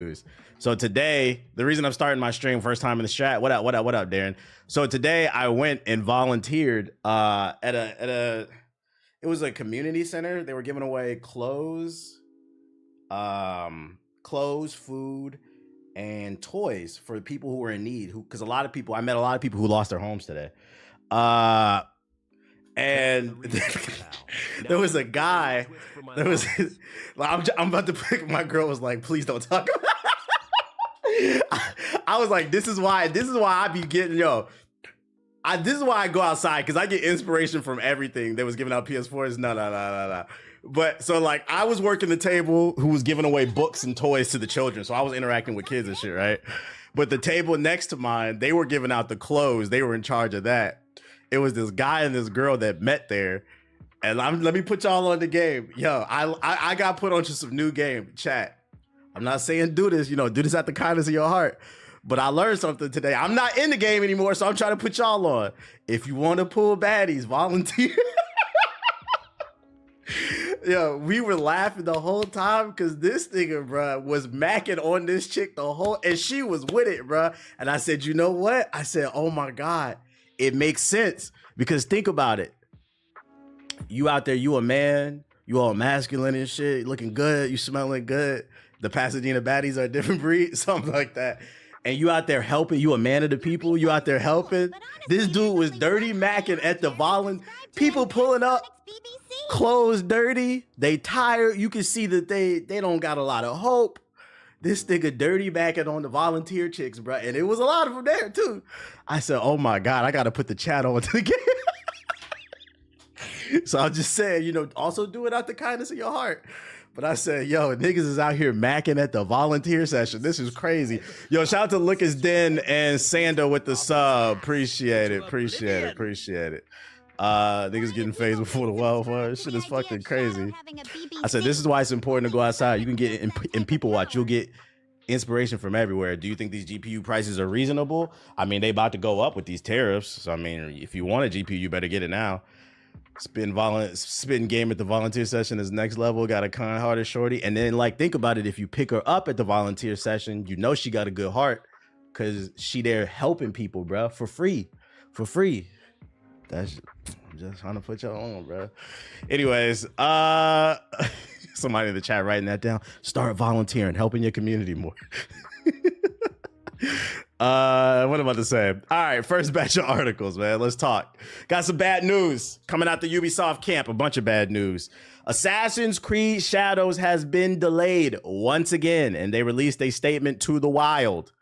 news. So today, the reason I'm starting my stream first time in the chat. What up, Darren? So today I went and volunteered at a it was a community center. They were giving away clothes, food, and toys for people who were in need. Because I met a lot of people who lost their homes today. And there was a guy. I'm about to pick. My girl was like, "Please don't talk about." I was like, "This is why I be getting this is why I go outside, because I get inspiration from everything." They was giving out PS4s. No. But so like I was working the table who was giving away books and toys to the children. So I was interacting with kids and shit, right? But the table next to mine, they were giving out the clothes. They were in charge of that. It was this guy and this girl that met there. And let me put y'all on the game. Yo, I got put onto some new game, chat. I'm not saying do this, do this at the kindness of your heart. But I learned something today. I'm not in the game anymore, so I'm trying to put y'all on. If you want to pull baddies, volunteer. Yo, we were laughing the whole time because this nigga, bruh, was macking on this chick and she was with it, bruh. And I said, you know what? I said, oh my God, it makes sense. Because think about it. You out there, you a man, you all masculine and shit, looking good, you smelling good. The Pasadena baddies are a different breed, something like that. And you out there helping, you a man of the people, you out there helping. This dude was dirty macking at the people pulling up, clothes dirty, they tired. You can see that they don't got a lot of hope. This nigga dirty macking on the volunteer chicks, bro. And it was a lot of them there too. I said, oh my God, I got to put the chat on to the game. So I'll just say, also do it out the kindness of your heart. But I said, yo, niggas is out here macking at the volunteer session. This is crazy. Yo, shout out to Lucas Den and Sando with the sub. Appreciate it. Niggas getting phased before the wildfire. This shit is fucking crazy. I said, this is why it's important to go outside. You can get in People Watch. You'll get inspiration from everywhere. Do you think these GPU prices are reasonable? I mean, they about to go up with these tariffs. So, I mean, if you want a GPU, you better get it now. Spitting game at the volunteer session is next level. Got a kind-hearted shorty. And then, think about it. If you pick her up at the volunteer session, she got a good heart because she there helping people, bro, for free. That's just trying to put y'all on, bro. Anyways, somebody in the chat writing that down. Start volunteering, helping your community more. What am I about to say? All right, first batch of articles, man. Let's talk. Got some bad news coming out the Ubisoft camp. A bunch of bad news. Assassin's Creed Shadows has been delayed once again, and they released a statement to the wild.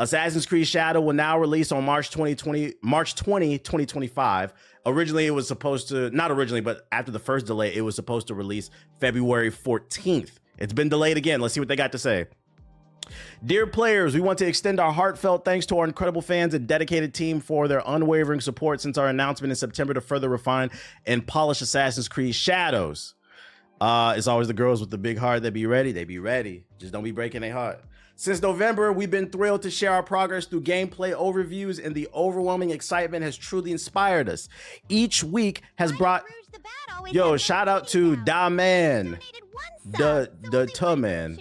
Assassin's Creed Shadow will now release on March 20, 2025. Originally, it was supposed to, not originally, but after the first delay, it was supposed to release February 14th. It's been delayed again. Let's see what they got to say. Dear players, we want to extend our heartfelt thanks to our incredible fans and dedicated team for their unwavering support since our announcement in September to further refine and polish Assassin's Creed Shadows. It's always the girls with the big heart that be ready. They be ready. Just don't be breaking their heart. Since November, we've been thrilled to share our progress through gameplay overviews, and the overwhelming excitement has truly inspired us. Each week has brought... Yo, shout out to Da Man, the man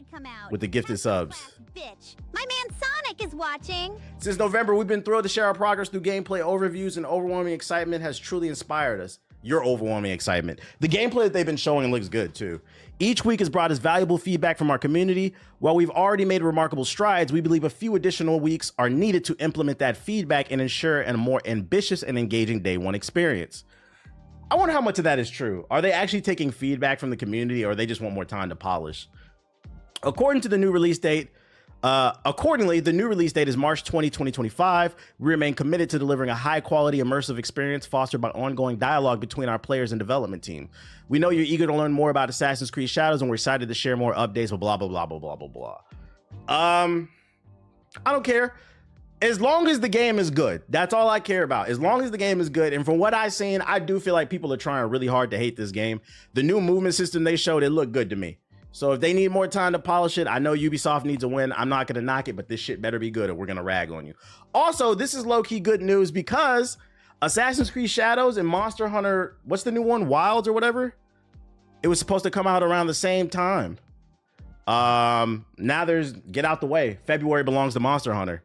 with the gifted subs. My man Sonic is watching. Since November, we've been thrilled to share our progress through gameplay overviews, and overwhelming excitement has truly inspired us. Your overwhelming excitement. The gameplay that they've been showing looks good too. Each week has brought us valuable feedback from our community. While we've already made remarkable strides, we believe a few additional weeks are needed to implement that feedback and ensure a more ambitious and engaging day one experience. I wonder how much of that is true. Are they actually taking feedback from the community, or they just want more time to polish? According to the new release date, Accordingly, the new release date is March 20, 2025. We remain committed to delivering a high-quality, immersive experience fostered by ongoing dialogue between our players and development team. We know you're eager to learn more about Assassin's Creed Shadows, and we're excited to share more updates, blah, blah, blah, blah, blah, blah, blah. I don't care. As long as the game is good, that's all I care about. As long as the game is good. And from what I've seen, I do feel like people are trying really hard to hate this game. The new movement system they showed, it looked good to me. So if they need more time to polish it, I know Ubisoft needs a win. I'm not going to knock it, but this shit better be good or we're going to rag on you. Also, this is low-key good news because Assassin's Creed Shadows and Monster Hunter, what's the new one? Wilds or whatever? It was supposed to come out around the same time. Now there's get out the way. February belongs to Monster Hunter.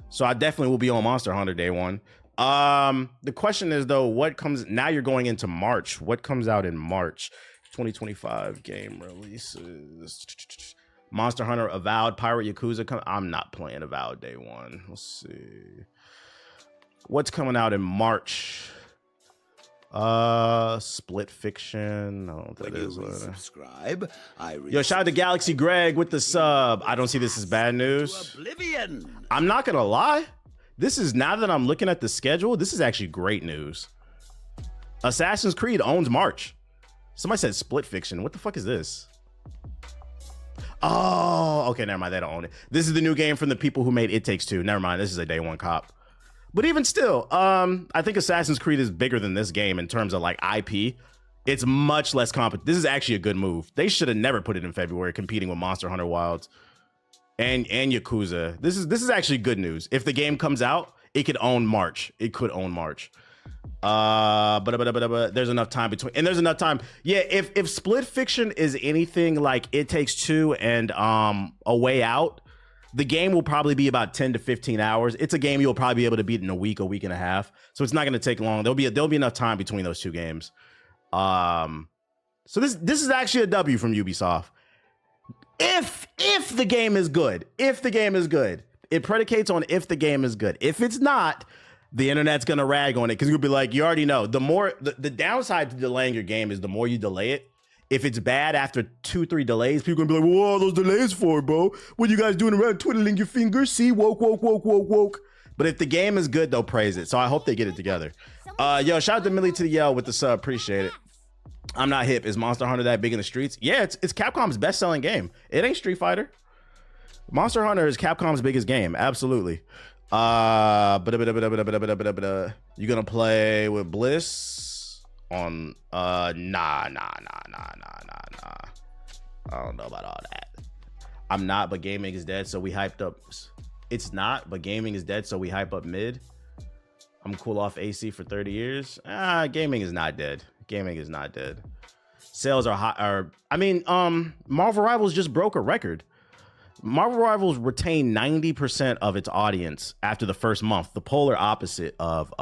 So I definitely will be on Monster Hunter day one. The question is though, what comes now? You're going into March. What comes out in March? 2025 game releases. Monster Hunter Avowed, Pirate Yakuza. I'm not playing Avowed day one. Let's see. What's coming out in March? Split Fiction. I don't know what that is. Subscribe. Yo, shout out to Galaxy Greg with the sub. I don't see this as bad news. Oblivion. I'm not gonna lie. This is, now that I'm looking at the schedule, this is actually great news. Assassin's Creed owns March. Somebody said Split Fiction. What the fuck is this? Oh, okay, never mind. They don't own it. This is the new game from the people who made It Takes Two. Never mind. This is a day one cop. But even still, I think Assassin's Creed is bigger than this game in terms of like IP. It's much less competent. This is actually a good move. They should have never put it in February, competing with Monster Hunter Wilds and Yakuza. This is actually good news. If the game comes out, it could own March. It could own March. But there's enough time between, and there's enough time. Yeah, if Split Fiction is anything like It Takes Two and A Way Out, the game will probably be about 10 to 15 hours. It's a game you'll probably be able to beat in a week and a half. So it's not going to take long. There'll be enough time between those two games. So this is actually a W from Ubisoft. If the game is good, it predicates on if the game is good. If it's not, the internet's gonna rag on it because you'll be like, you already know. The downside to delaying your game is the more you delay it. If it's bad after 2-3 delays, people are gonna be like, "What are those delays for, bro? What you guys doing around twiddling your fingers? See, woke." But if the game is good, they'll praise it. So I hope they get it together. Yo, shout out to Millie to the Yell with the sub. Appreciate it. I'm not hip. Is Monster Hunter that big in the streets? Yeah, it's Capcom's best-selling game. It ain't Street Fighter. Monster Hunter is Capcom's biggest game. Absolutely. You gonna play with Bliss on nah. I don't know about all that. I'm not, but gaming is dead, so we hyped up. It's not, but gaming is dead, so we hype up mid. I'm cool off AC for 30 years. Gaming is not dead. Gaming is not dead. Sales are high. Marvel Rivals just broke a record. Marvel Rivals retained 90% of its audience after the first month, the polar opposite of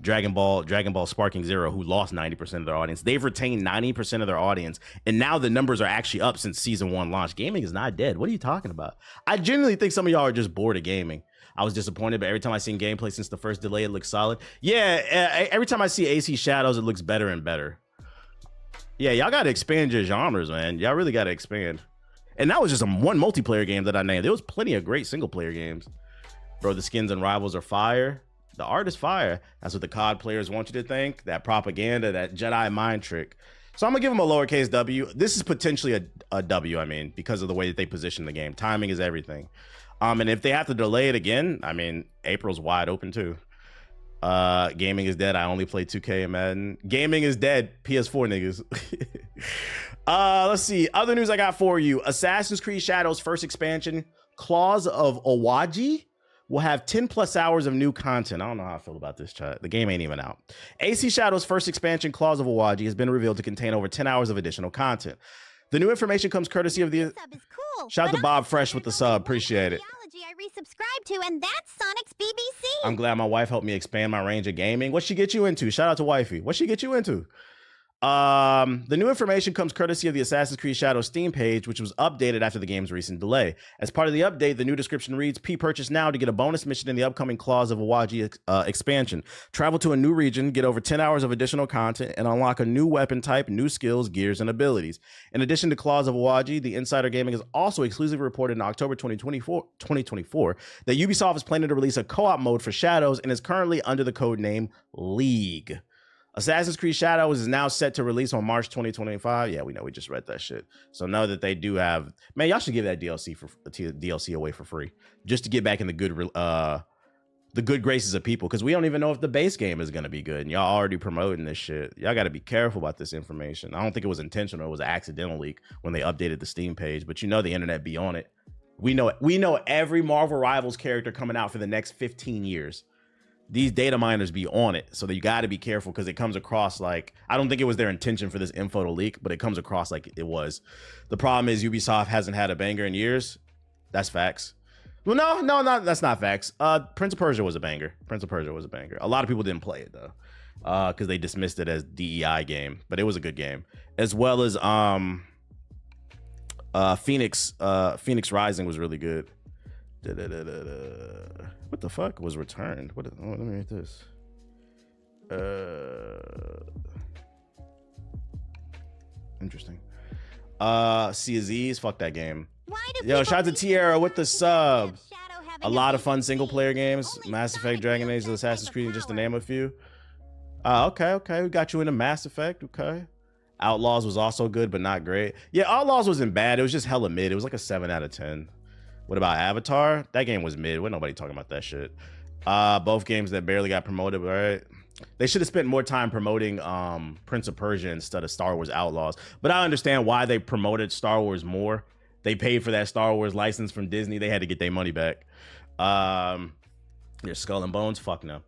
Dragon Ball Sparking Zero, who lost 90% of their audience. They've retained 90% of their audience, and now the numbers are actually up since season 1 launch. Gaming is not dead. What are you talking about? I genuinely think some of y'all are just bored of gaming. I was disappointed, but every time I seen gameplay since the first delay, it looks solid. Yeah, every time I see AC Shadows, it looks better and better. Yeah, y'all got to expand your genres, man. Y'all really got to expand. And that was just one multiplayer game that I named. There was plenty of great single player games. Bro, the skins and Rivals are fire. The art is fire. That's what the COD players want you to think. That propaganda, that Jedi mind trick. So I'm going to give them a lowercase W. This is potentially a W, I mean, because of the way that they position the game. Timing is everything. And if they have to delay it again, I mean, April's wide open too. Gaming is dead. I only play 2K and Madden. Gaming is dead. PS4 niggas. Let's see. Other news I got for you. Assassin's Creed Shadows first expansion, Claws of Owaji, will have 10 plus hours of new content. I don't know how I feel about this, chat. The game ain't even out. AC Shadows first expansion, Claws of Owaji, has been revealed to contain over 10 hours of additional content. The new information comes courtesy of the... Cool, shout out to Bob Fresh with the sub. Appreciate it. I resubscribed to, and that's Sonic's BBC. I'm glad my wife helped me expand my range of gaming. What'd she get you into? Shout out to wifey. What'd she get you into? The new information comes courtesy of the Assassin's Creed Shadows Steam page, which was updated after the game's recent delay. As part of the update, the new description reads, P-purchase now to get a bonus mission in the upcoming Claws of Owaji expansion. Travel to a new region, get over 10 hours of additional content, and unlock a new weapon type, new skills, gears, and abilities. In addition to Claws of Owaji, the Insider Gaming has also exclusively reported in October 2024 that Ubisoft is planning to release a co-op mode for Shadows and is currently under the code name League. Assassin's Creed Shadows is now set to release on March 2025. Yeah, we know. We just read that shit. So know that they do have... Man, y'all should give that DLC away for free. Just to get back in the good graces of people. Because we don't even know if the base game is going to be good. And y'all already promoting this shit. Y'all got to be careful about this information. I don't think it was intentional. It was an accidental leak when they updated the Steam page. But you know the internet be on it. We know every Marvel Rivals character coming out for the next 15 years. these data miners be on it. So that you got to be careful because it comes across like, I don't think it was their intention for this info to leak, but it comes across like it was. The problem is Ubisoft hasn't had a banger in years. That's facts. Well, no, that's not facts. Prince of Persia was a banger. Prince of Persia was a banger. A lot of people didn't play it though, because they dismissed it as DEI game, but it was a good game. As well as Phoenix Rising was really good. What the fuck was returned? What? Oh, let me read this. Interesting. Sea of Z's. Fuck that game. Yo, shout out to Tierra with the sub. A lot of fun single player games. Mass Effect, Dragon Age, Assassin's Creed, just to name a few. Okay. We got you into Mass Effect. Okay. Outlaws was also good, but not great. Yeah, Outlaws wasn't bad. It was just hella mid. It was like a 7 out of 10. What about Avatar? That game was mid. Wasn't nobody talking about that shit. Both games that barely got promoted, right? They should have spent more time promoting Prince of Persia instead of Star Wars Outlaws. But I understand why they promoted Star Wars more. They paid for that Star Wars license from Disney. They had to get their money back. There's Skull and Bones. Fuck no.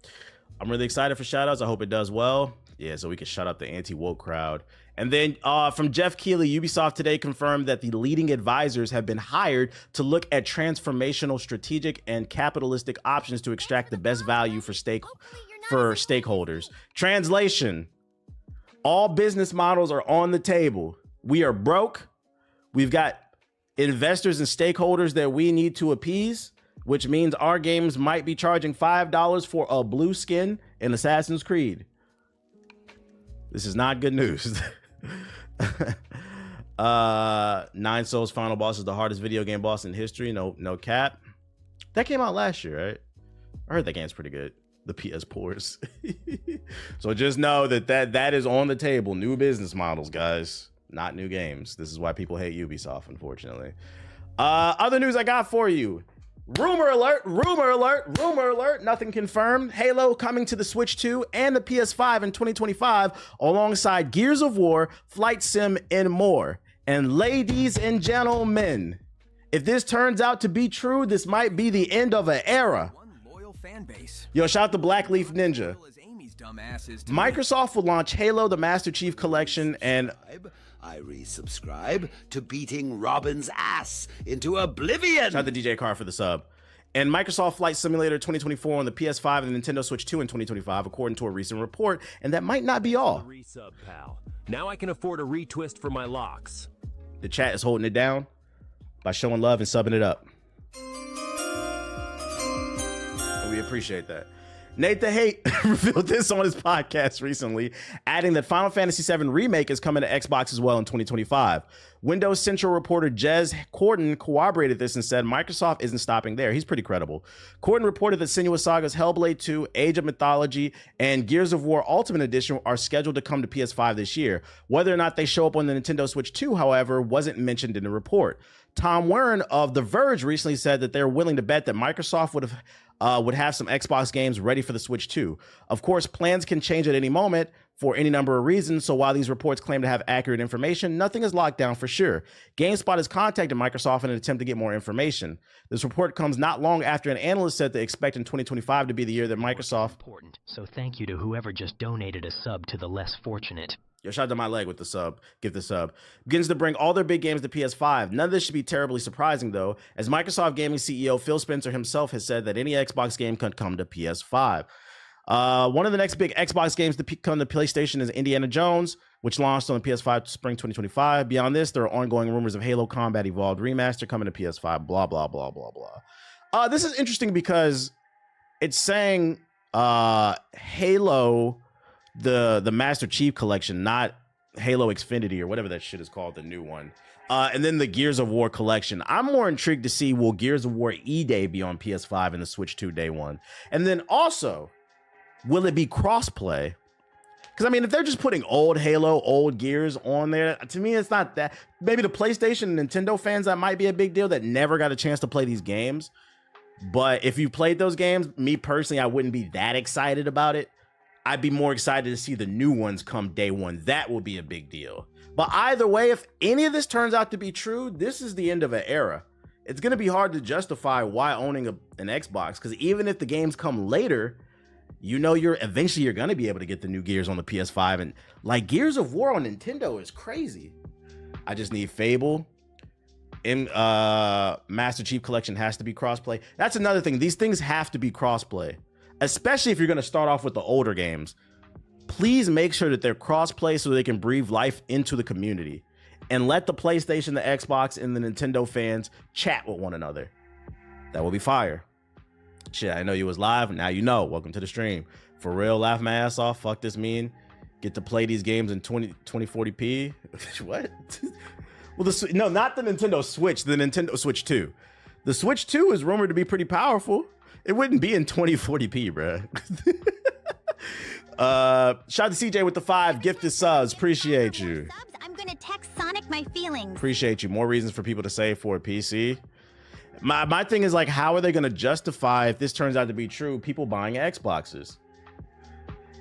I'm really excited for shoutouts. I hope it does well. Yeah, so we can shut up the anti-woke crowd. And then from Jeff Keighley, Ubisoft today confirmed that the leading advisors have been hired to look at transformational, strategic, and capitalistic options to extract the best value for stakeholders. Translation: all business models are on the table. We are broke. We've got investors and stakeholders that we need to appease, which means our games might be charging $5 for a blue skin in Assassin's Creed. This is not good news. Nine Souls final boss is the hardest video game boss in history. No cap. That came out last year, right? I heard that game's pretty good. The PS Pores. So just know that is on the table. New business models, guys, not new games. This is why people hate Ubisoft, unfortunately. Other news I got for you. Rumor alert, nothing confirmed. Halo coming to the Switch 2 and the PS5 in 2025, alongside Gears of War, Flight Sim, and more. And ladies and gentlemen, if this turns out to be true, this might be the end of an era. Yo, shout out to Black Leaf Ninja. Microsoft will launch Halo the Master Chief Collection, and I resubscribe to beating Robin's ass into oblivion. Shout out to DJ Carr for the sub. And Microsoft Flight Simulator 2024 on the PS5 and the Nintendo Switch 2 in 2025, according to a recent report. And that might not be all. Resub, pal. Now I can afford a retwist for my locks. The chat is holding it down by showing love and subbing it up. And we appreciate that. Nate the Hate revealed this on his podcast recently, adding that Final Fantasy VII Remake is coming to Xbox as well in 2025. Windows Central reporter Jez Corden corroborated this and said Microsoft isn't stopping there. He's pretty credible. Corden reported that Senua's Saga's Hellblade 2, Age of Mythology, and Gears of War Ultimate Edition are scheduled to come to PS5 this year. Whether or not they show up on the Nintendo Switch 2, however, wasn't mentioned in the report. Tom Warren of The Verge recently said that they're willing to bet that Microsoft would have some Xbox games ready for the Switch 2. Of course, plans can change at any moment for any number of reasons, so while these reports claim to have accurate information, nothing is locked down for sure. GameSpot has contacted Microsoft in an attempt to get more information. This report comes not long after an analyst said they expect in 2025 to be the year that Microsoft... Important. So thank you to whoever just donated a sub to the less fortunate. Yo, shout out to my leg with the sub. Give the sub. Begins to bring all their big games to PS5. None of this should be terribly surprising, though, as Microsoft Gaming CEO Phil Spencer himself has said that any Xbox game can come to PS5. One of the next big Xbox games to come to PlayStation is Indiana Jones, which launched on the PS5 spring 2025. Beyond this, there are ongoing rumors of Halo Combat Evolved Remaster coming to PS5, blah, blah, blah, blah, blah. This is interesting because it's saying Halo... the Master Chief Collection, not Halo Xfinity or whatever that shit is called, the new one. And then the Gears of War Collection. I'm more intrigued to see, will Gears of War E-Day be on PS5 and the Switch 2 day one? And then also, will it be crossplay? Because, I mean, if they're just putting old Halo, old Gears on there, to me, it's not that. Maybe the PlayStation and Nintendo fans, that might be a big deal that never got a chance to play these games. But if you played those games, me personally, I wouldn't be that excited about it. I'd be more excited to see the new ones come day one. That will be a big deal. But either way, if any of this turns out to be true, this is the end of an era. It's going to be hard to justify why owning an Xbox, because even if the games come later, You know, you're gonna be able to get the new Gears on the PS5, and like Gears of War on Nintendo is crazy. I just need Fable. Master Chief Collection has to be crossplay. That's another thing. These things have to be crossplay, especially if you're gonna start off with the older games. Please make sure that they're crossplay so they can breathe life into the community, and let the PlayStation, the Xbox, and the Nintendo fans chat with one another. That will be fire. Shit, I know you was live. Now you know. Welcome to the stream. For real, laugh my ass off. Fuck this mean. Get to play these games in 2040p. What? Well, no, not the Nintendo Switch. The Nintendo Switch 2. The Switch 2 is rumored to be pretty powerful. It wouldn't be in 2040p, bro. Shout out to CJ with the 5 gifted subs. Appreciate you. I'm gonna text Sonic my feelings. Appreciate you. More reasons for people to save for a PC. My thing is, like, how are they going to justify, if this turns out to be true, people buying Xboxes?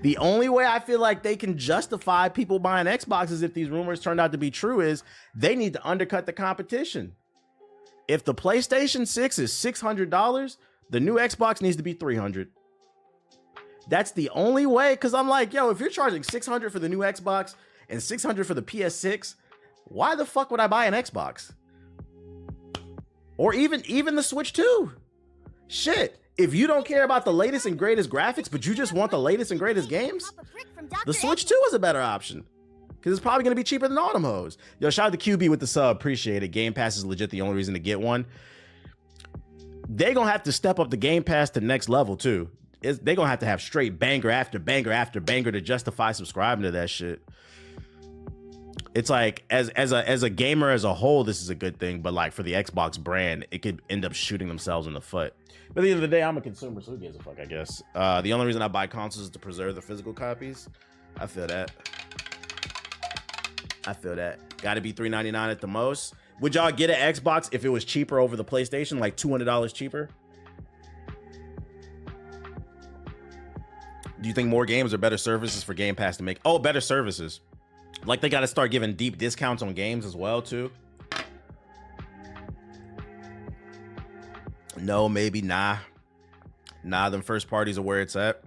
The only way I feel like they can justify people buying Xboxes if these rumors turned out to be true is they need to undercut the competition. If the PlayStation 6 is $600, the new Xbox needs to be $300. That's the only way, because I'm like, yo, if you're charging $600 for the new Xbox and $600 for the PS6, why the fuck would I buy an Xbox? Or even the Switch 2. Shit. If you don't care about the latest and greatest graphics, but you just want the latest and greatest games, the Switch 2 is a better option. Because it's probably going to be cheaper than all them hoes. Yo, shout out to QB with the sub. Appreciate it. Game Pass is legit the only reason to get one. They're going to have to step up the Game Pass to the next level, too. They're going to have straight banger after banger after banger to justify subscribing to that shit. It's like, as a gamer as a whole, this is a good thing, but like for the Xbox brand, it could end up shooting themselves in the foot. But at the end of the day, I'm a consumer, so who gives a fuck, I guess. The only reason I buy consoles is to preserve the physical copies. I feel that. Gotta be $399 at the most. Would y'all get an Xbox if it was cheaper over the PlayStation, like $200 cheaper? Do you think more games or better services for Game Pass to make? Oh, better services. Like they got to start giving deep discounts on games as well, too. No, maybe, nah. Nah, them first parties are where it's at.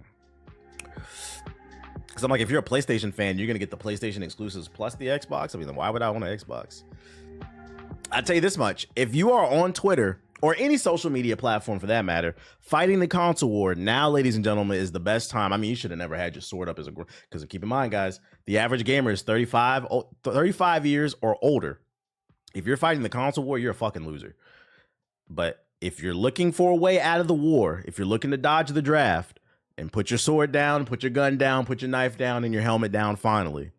Because I'm like, if you're a PlayStation fan, you're going to get the PlayStation exclusives plus the Xbox. I mean, then why would I want an Xbox? I'll tell you this much. If you are on Twitter or any social media platform for that matter, fighting the console war now, ladies and gentlemen, is the best time. I mean, you should have never had your sword up as a, because keep in mind, guys, the average gamer is 35 years or older. If you're fighting the console war, you're a fucking loser. But if you're looking for a way out of the war, if you're looking to dodge the draft and put your sword down, put your gun down, put your knife down and your helmet down, finally,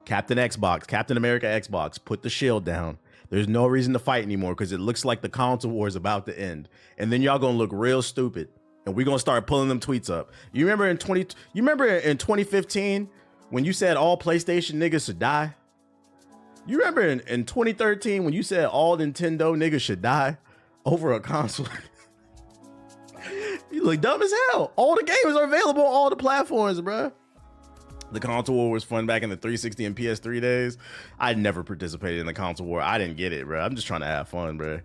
Captain America Xbox, put the shield down. There's no reason to fight anymore because it looks like the console war is about to end. And then y'all gonna look real stupid. And we're gonna start pulling them tweets up. You remember in 2015 when you said all PlayStation niggas should die? You remember in 2013 when you said all Nintendo niggas should die over a console? You look dumb as hell. All the games are available on all the platforms, bruh. The console war was fun back in the 360 and PS3 days. I never participated in the console war. I didn't get it, bro. I'm just trying to have fun, bro.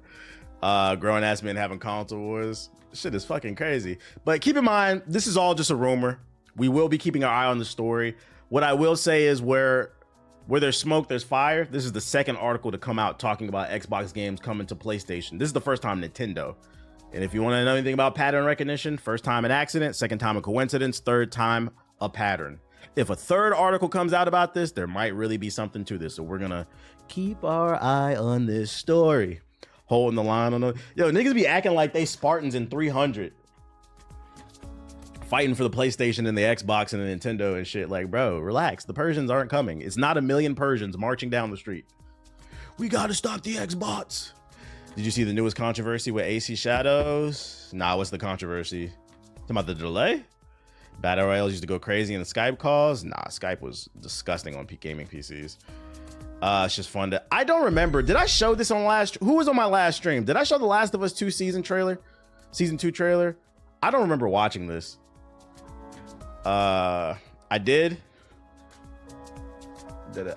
Grown ass men having console wars. Shit is fucking crazy. But keep in mind, this is all just a rumor. We will be keeping our eye on the story. What I will say is where there's smoke, there's fire. This is the second article to come out talking about Xbox games coming to PlayStation. This is the first time Nintendo. And if you want to know anything about pattern recognition, first time an accident, second time a coincidence, third time a pattern. If a third article comes out about this, there might really be something to this. So we're going to keep our eye on this story. Holding the line on the... Yo, niggas be acting like they Spartans in 300. Fighting for the PlayStation and the Xbox and the Nintendo and shit. Like, bro, relax. The Persians aren't coming. It's not a million Persians marching down the street. We got to stop the Xbox. Did you see the newest controversy with AC Shadows? Nah, what's the controversy? Talking about the delay? Battle Royales used to go crazy in the Skype calls. Nah, Skype was disgusting on gaming PCs. It's just fun to... I don't remember. Did I show this on last... Who was on my last stream? Did I show the Last of Us 2 season 2 trailer? I don't remember watching this. I did.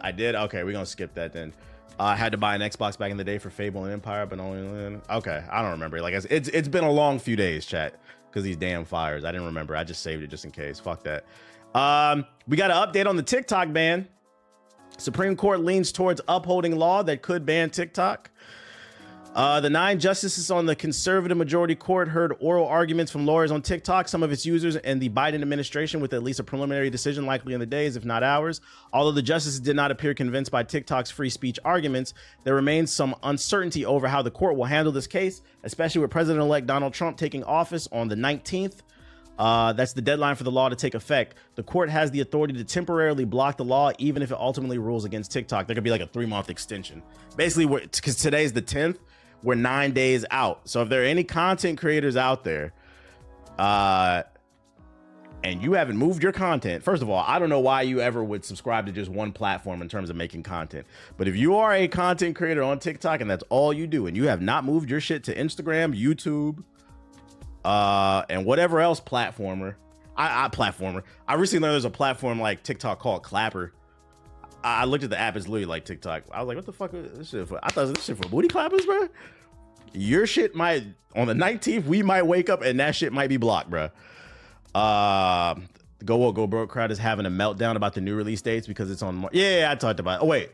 I did? Okay, we're gonna skip that then. I had to buy an Xbox back in the day for Fable and Empire, but only okay. I don't remember. Like it's been a long few days, chat, because these damn fires. I didn't remember. I just saved it just in case. Fuck that. We got an update on the TikTok ban. Supreme Court leans towards upholding law that could ban TikTok. The 9 justices on the conservative majority court heard oral arguments from lawyers on TikTok, some of its users, and the Biden administration, with at least a preliminary decision likely in the days, if not hours. Although the justices did not appear convinced by TikTok's free speech arguments, there remains some uncertainty over how the court will handle this case, especially with President-elect Donald Trump taking office on the 19th. That's the deadline for the law to take effect. The court has the authority to temporarily block the law, even if it ultimately rules against TikTok. There could be like a 3-month extension. Basically, because today's the 10th, we're 9 days out. So if there are any content creators out there, and you haven't moved your content, first of all, I don't know why you ever would subscribe to just one platform in terms of making content. But if you are a content creator on TikTok and that's all you do, and you have not moved your shit to Instagram, YouTube, and whatever else platformer, I recently learned there's a platform like TikTok called Clapper. I looked at the app, it's literally like TikTok. I was like, what the fuck is this shit for? I thought this shit for booty clappers, bro. Your shit might, on the 19th, we might wake up and that shit might be blocked, bro. The Go Woke Go Broke crowd is having a meltdown about the new release dates because it's on, yeah, I talked about it. Oh, wait.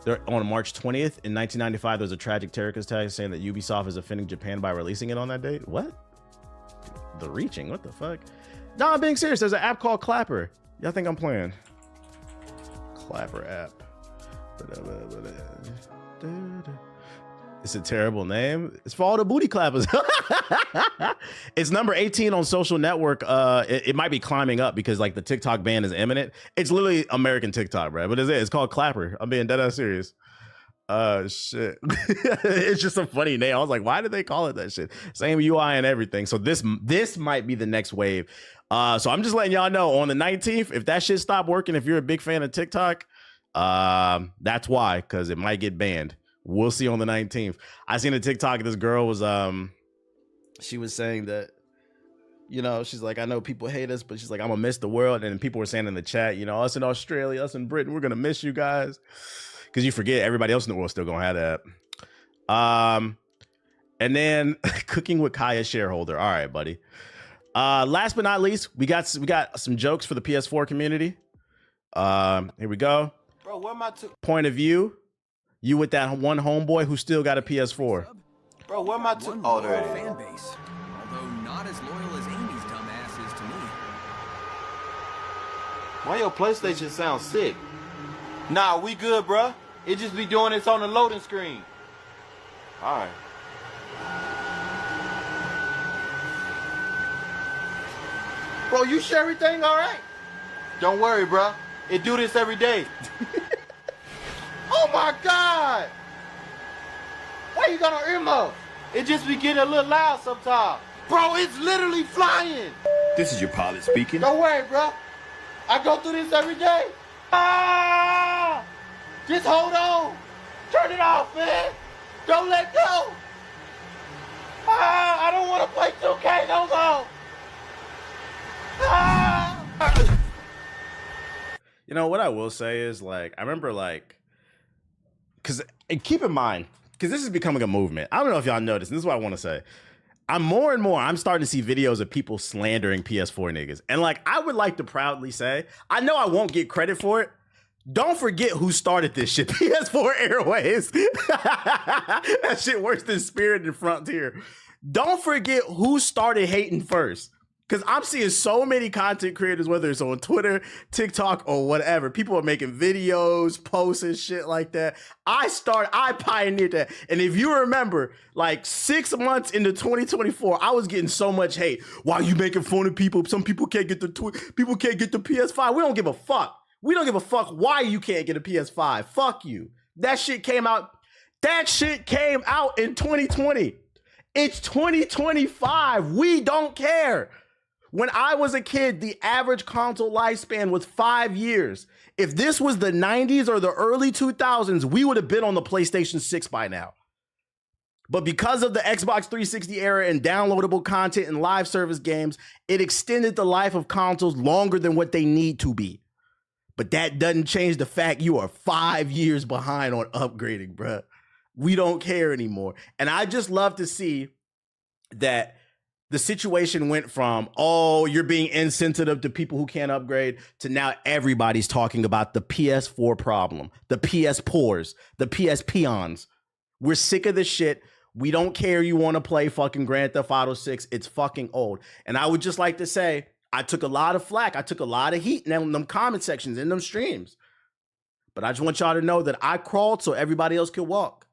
They're on March 20th in 1995, there was a tragic terrorist attack saying that Ubisoft is offending Japan by releasing it on that date. What? The reaching, what the fuck? No, I'm being serious. There's an app called Clapper. Y'all think I'm playing? Clapper app. It's a terrible name. It's for all the booty clappers. It's number 18 on social network. It might be climbing up because like the TikTok ban is imminent. It's literally American TikTok, bro. But it's called Clapper. I'm being dead ass serious. Shit. It's just a funny name. I was like, why did they call it that shit? Same UI and everything. So this might be the next wave. So I'm just letting y'all know on the 19th, if that shit stopped working, if you're a big fan of TikTok, that's why, because it might get banned. We'll see on the 19th. I seen a TikTok. This girl was, she was saying that, you know, she's like, I know people hate us, but she's like, I'm gonna miss the world. And people were saying in the chat, you know, us in Australia, us in Britain, we're gonna miss you guys. Because you forget everybody else in the world still gonna have that. And then cooking with Kaya shareholder. All right, buddy. Last but not least, we got some jokes for the PS4 community. Here we go. Bro, where my point of view? You with that one homeboy who still got a PS4. Bro, where my oh, there it is. Fan base, although not as loyal as Amy's dumbass is to me. Why your PlayStation sounds sick? Nah, we good, bruh. It just be doing this on the loading screen. All right. Bro, you sure everything all right? Don't worry, bruh. It do this every day. Oh my God! Why you got on earmuffs? It just be getting a little loud sometimes. Bro, it's literally flying. This is your pilot speaking. Don't worry, bro. I go through this every day. Ah! Just hold on. Turn it off, man. Don't let go. Ah! I don't want to play 2K no more. Ah! You know what I will say is, like, I remember, like, because keep in mind, because this is becoming a movement. I don't know if y'all noticed, and this is what I want to say. I'm starting to see videos of people slandering PS4 niggas. And like, I would like to proudly say, I know I won't get credit for it. Don't forget who started this shit. PS4 Airways. That shit worse than Spirit and Frontier. Don't forget who started hating first. Because I'm seeing so many content creators, whether it's on Twitter, TikTok, or whatever. People are making videos, posts, and shit like that. I pioneered that. And if you remember, like 6 months into 2024, I was getting so much hate. Why are you making fun of people? Some people can't get people can't get the PS5. We don't give a fuck. We don't give a fuck why you can't get a PS5. Fuck you. That shit came out in 2020. It's 2025. We don't care. When I was a kid, the average console lifespan was 5 years. If this was the 90s or the early 2000s, we would have been on the PlayStation 6 by now. But because of the Xbox 360 era and downloadable content and live service games, it extended the life of consoles longer than what they need to be. But that doesn't change the fact you are 5 years behind on upgrading, bruh. We don't care anymore. And I just love to see that the situation went from, oh, you're being insensitive to people who can't upgrade, to now everybody's talking about the PS4 problem, the PS poors, the PS peons. We're sick of this shit. We don't care you want to play fucking Grand Theft Auto 6. It's fucking old. And I would just like to say, I took a lot of flack. I took a lot of heat in them comment sections, in them streams. But I just want y'all to know that I crawled so everybody else could walk.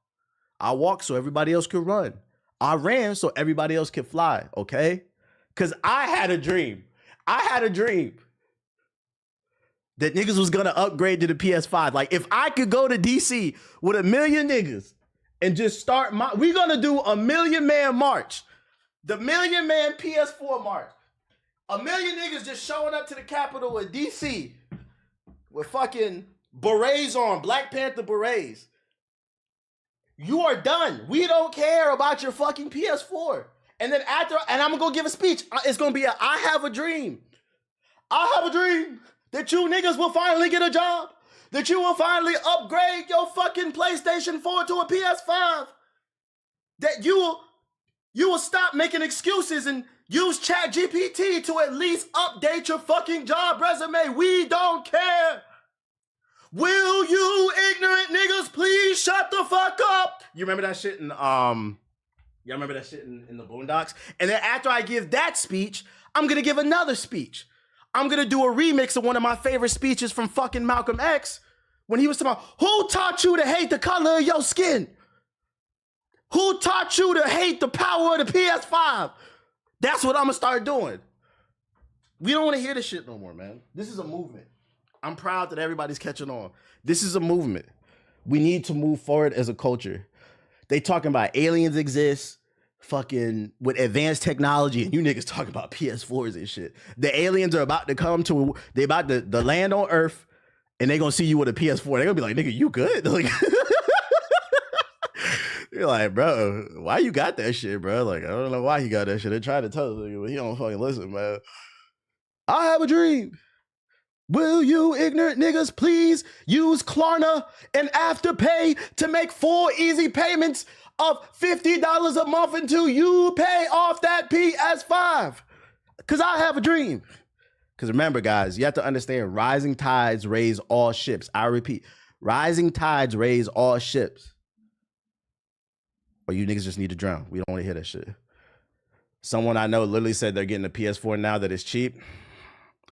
I walked so everybody else could run. I ran so everybody else could fly, okay? Because I had a dream. I had a dream that niggas was going to upgrade to the PS5. Like, if I could go to DC with 1 million niggas and just start we're going to do a 1 million man march. The 1 million man PS4 march. 1 million niggas just showing up to the Capitol in DC with fucking berets on, Black Panther berets. You are done. We don't care about your fucking PS4. And then I'm gonna go give a speech. It's gonna be I have a dream. I have a dream that you niggas will finally get a job. That you will finally upgrade your fucking PlayStation 4 to a PS5. That you will stop making excuses and use ChatGPT to at least update your fucking job resume. We don't care. Will you ignorant niggas please shut the fuck up? You remember that shit in y'all remember that shit in the Boondocks? And then after I give that speech, I'm gonna give another speech. I'm gonna do a remix of one of my favorite speeches from fucking Malcolm X when he was talking about, who taught you to hate the color of your skin? Who taught you to hate the power of the PS5? That's what I'm gonna start doing. We don't want to hear this shit no more, man. This is a movement. I'm proud that everybody's catching on. This is a movement. We need to move forward as a culture. They talking about aliens exist, fucking with advanced technology, and you niggas talking about PS4s and shit. The aliens are about to come to, they about to land on Earth, and they gonna see you with a PS4. They gonna be like, nigga, you good? Like, you're like, bro, why you got that shit, bro? Like, I don't know why he got that shit. They tried to tell us, but he don't fucking listen, man. I have a dream. Will you ignorant niggas please use Klarna and Afterpay to make 4 easy payments of $50 a month until you pay off that PS5? Because I have a dream. Because remember, guys, you have to understand, rising tides raise all ships. I repeat, rising tides raise all ships. Or you niggas just need to drown. We don't want to hear that shit. Someone I know literally said they're getting a PS4 now that it's cheap.